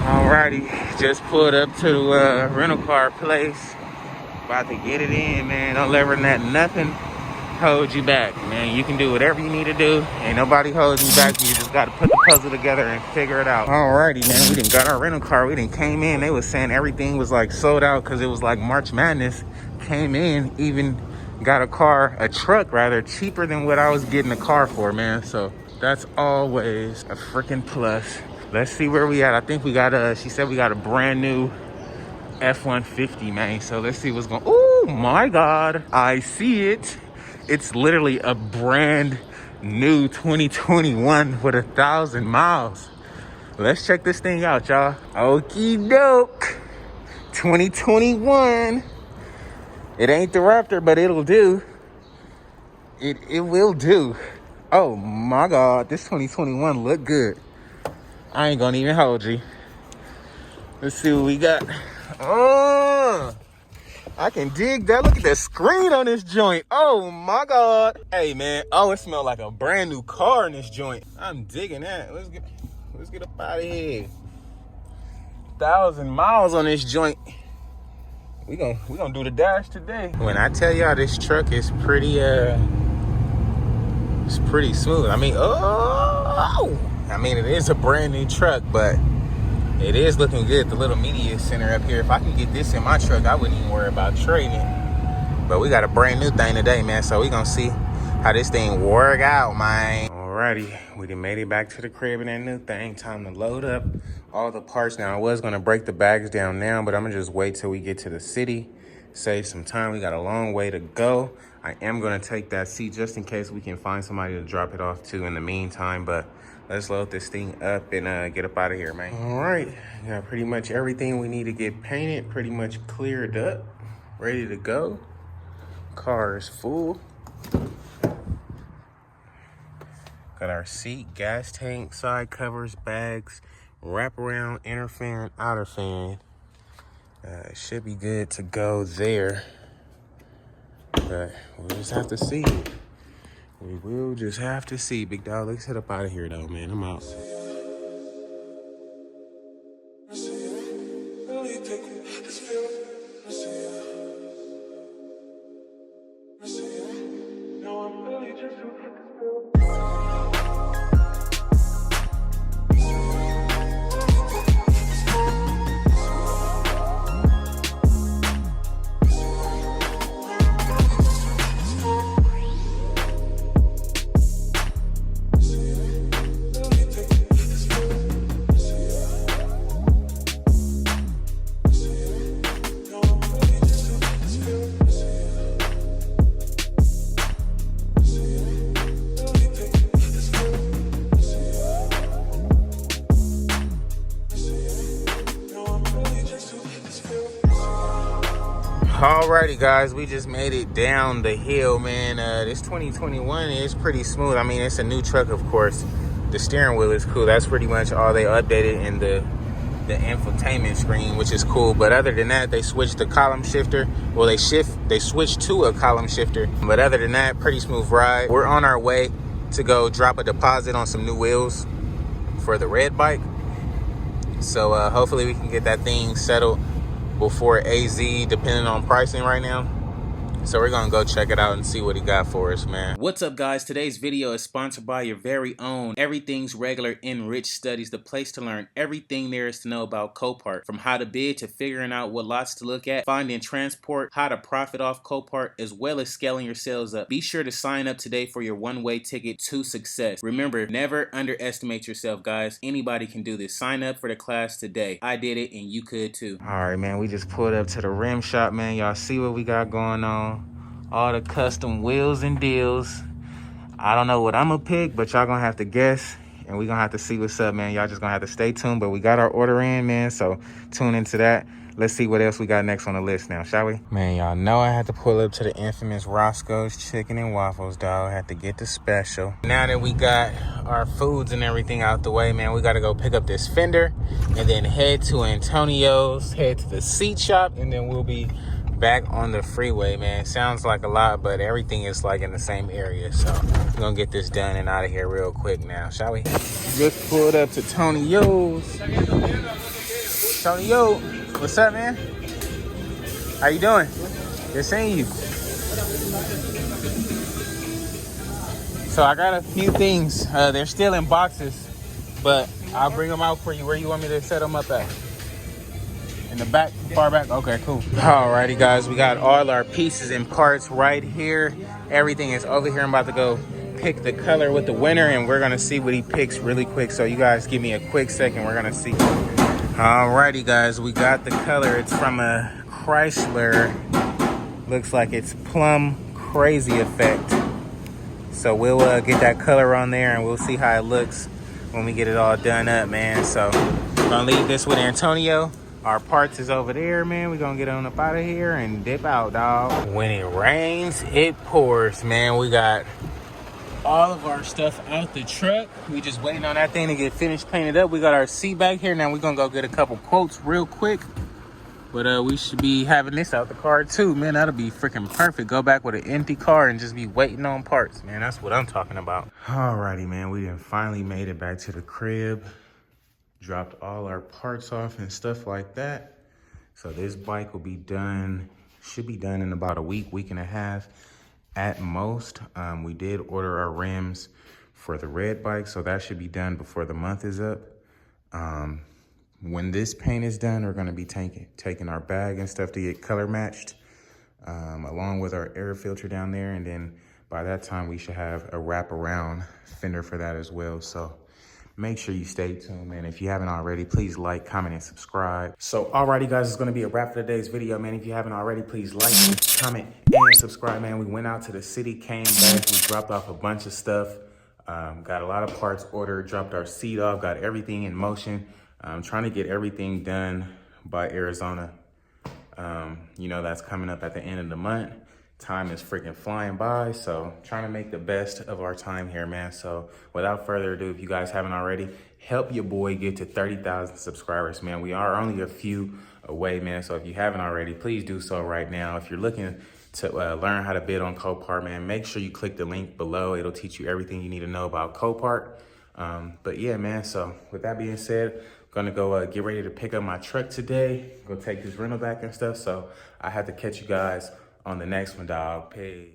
Alrighty, just pulled up to the rental car place. About to get it in, man. Don't let nothing hold you back, man. You can do whatever you need to do. Ain't nobody holding you back. You just got to put the puzzle together and figure it out. Alrighty, man. We done got our rental car. We done came in. They was saying everything was like sold out because it was like March Madness. Came in, even got a truck rather, cheaper than what I was getting a car for, man. So that's always a freaking plus. Let's see where we at. I think we got she said we got a brand new F-150, man. So let's see what's going. Oh my God, I see it. It's literally a brand new 2021 with 1,000 miles. Let's check this thing out, y'all. Okie doke. 2021. It ain't the Raptor, but it'll do. It will do. Oh my God, this 2021 look good. I ain't gonna even hold you. Let's see what we got. Oh, I can dig that. Look at that screen on this joint. Oh my God. Hey man. Oh, it smells like a brand new car in this joint. I'm digging that. Let's get up out of here. 1,000 miles on this joint. We gonna do the dash today. When I tell y'all this truck is pretty it's pretty smooth. I mean, it is a brand new truck, but it is looking good. The little media center up here. If I can get this in my truck, I wouldn't even worry about trading. But we got a brand new thing today, man. So we gonna see how this thing work out, man. Alrighty, we done made it back to the crib in that new thing. Time to load up all the parts. Now I was gonna break the bags down now, but I'm gonna just wait till we get to the city. Save some time. We got a long way to go. I am gonna take that seat just in case we can find somebody to drop it off to in the meantime. But let's load this thing up and get up out of here, man. All right, got pretty much everything we need to get painted, pretty much cleared up, ready to go. Car is full. Got our seat, gas tank, side covers, bags, wraparound, inner fan, outer fan. Should be good to go there. But we'll just have to see. We will just have to see, big dog. Let's head up out of here, though, man. I'm out. Alrighty, guys, we just made it down the hill, man. This 2021 is pretty smooth. I mean, it's a new truck, of course. The steering wheel is cool. That's pretty much all they updated in the infotainment screen, which is cool. But other than that, they switched the column shifter. Well, they switched to a column shifter. But other than that, pretty smooth ride. We're on our way to go drop a deposit on some new wheels for the red bike. So hopefully we can get that thing settled before AZ, depending on pricing right now. So we're gonna go check it out and see what he got for us, man. What's up, guys? Today's video is sponsored by your very own Everything's Regular Enriched Studies, the place to learn everything there is to know about Copart, from how to bid to figuring out what lots to look at, finding transport, how to profit off Copart, as well as scaling your sales up. Be sure to sign up today for your one-way ticket to success. Remember, never underestimate yourself, guys. Anybody can do this. Sign up for the class today. I did it and you could too. All right, man, we just pulled up to the rim shop, man. Y'all see what we got going on. All the custom wheels and deals. I don't know what I'm gonna pick, but y'all gonna have to guess, and we gonna have to see what's up, man. Y'all just gonna have to stay tuned, but we got our order in, man, so tune into that. Let's see what else we got next on the list now, shall we? Man, y'all know I had to pull up to the infamous Roscoe's Chicken and Waffles, dog. I had to get the special. Now that we got our foods and everything out the way, man, we gotta go pick up this fender and then head to Antonio's, head to the seat shop, and then we'll be back on the freeway, man. Sounds like a lot, but everything is like in the same area. So we're gonna get this done and out of here real quick now, shall we? Just pulled up to Tonio's. Antonio, what's up, man? How you doing? Good seeing you. So I got a few things. They're still in boxes, but I'll bring them out for you. Where you want me to set them up at? In the back, far back? Okay, cool. Alrighty, guys, we got all our pieces and parts right here. Everything is over here. I'm about to go pick the color with the winner, and we're gonna see what he picks really quick. So you guys give me a quick second. We're gonna see. Alrighty, guys, we got the color. It's from a Chrysler. Looks like it's Plum Crazy Effect. So we'll get that color on there, and we'll see how it looks when we get it all done up, man. So we're gonna leave this with Antonio. Our parts is over there, man. We're gonna get on up out of here and dip out, dog. When it rains, it pours, man. We got all of our stuff out the truck. We just waiting on that thing to get finished painted up. We got our seat back here. Now we're gonna go get a couple quotes real quick. But we should be having this out the car too, man. That'll be freaking perfect. Go back with an empty car and just be waiting on parts, man. That's what I'm talking about. Alrighty, man. We done finally made it back to the crib. Dropped all our parts off and stuff like that. So this bike will be done, should be done in about a week and a half at most. We did order our rims for the red bike, so that should be done before the month is up. When this paint is done, we're gonna be taking our bag and stuff to get color matched, along with our air filter down there. And then by that time, we should have a wraparound fender for that as well. So make sure you stay tuned, man. If you haven't already, please like, comment, and subscribe. So alrighty, guys, it's gonna be a wrap for today's video, man. If you haven't already, please like, comment, and subscribe, man. We went out to the city, came back, we dropped off a bunch of stuff, got a lot of parts ordered, dropped our seat off, got everything in motion. Trying to get everything done by Arizona. You know, that's coming up at the end of the month. Time is freaking flying by, so trying to make the best of our time here, man. So without further ado, if you guys haven't already, help your boy get to 30,000 subscribers, man. We are only a few away, man. So if you haven't already, please do so right now. If you're looking to learn how to bid on Copart, man, make sure you click the link below. It'll teach you everything you need to know about Copart. But yeah, man, so with that being said, gonna go get ready to pick up my truck today, go take this rental back and stuff. So I have to catch you guys on the next one, dog. Peace.